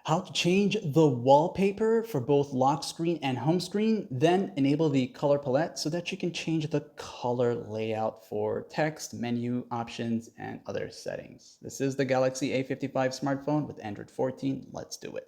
How to change the wallpaper for both lock screen and home screen, then enable the color palette so that you can change the color layout for text, menu options, and other settings. This is the Galaxy A55 smartphone with Android 14. Let's do it.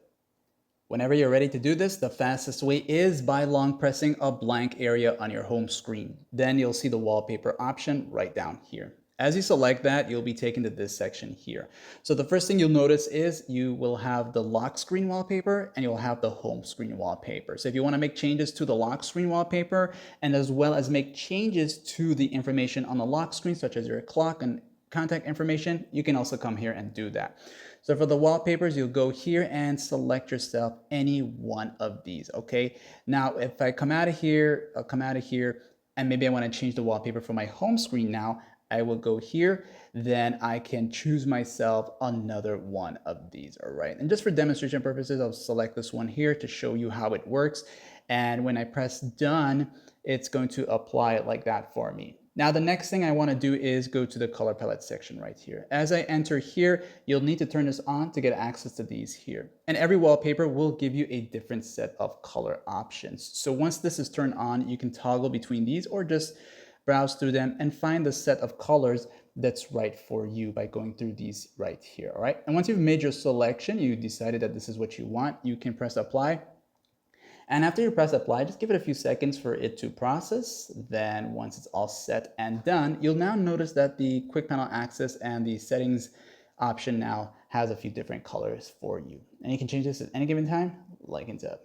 Whenever you're ready to do this, the fastest way is by long pressing a blank area on your home screen. Then you'll see the wallpaper option right down here. As you select that, you'll be taken to this section here. So the first thing you'll notice is you will have the lock screen wallpaper and you'll have the home screen wallpaper. So if you want to make changes to the lock screen wallpaper and as well as make changes to the information on the lock screen, such as your clock and contact information, you can also come here and do that. So for the wallpapers, you'll go here and select yourself any one of these, okay? Now, if I come out of here, I'll come out of here, and maybe I want to change the wallpaper for my home screen now, I will go here, then I can choose myself another one of these, all right? And just for demonstration purposes, I'll select this one here to show you how it works. And when I press done, it's going to apply it like that for me. Now, the next thing I want to do is go to the color palette section right here. As I enter here, you'll need to turn this on to get access to these here. And every wallpaper will give you a different set of color options. So once this is turned on, you can toggle between these or just browse through them and find the set of colors that's right for you by going through these right here, all right? And once you've made your selection, you decided that this is what you want, you can press apply. And after you press apply, just give it a few seconds for it to process. Then once it's all set and done, you'll now notice that the quick panel access and the settings option now has a few different colors for you. And you can change this at any given time, like and tap.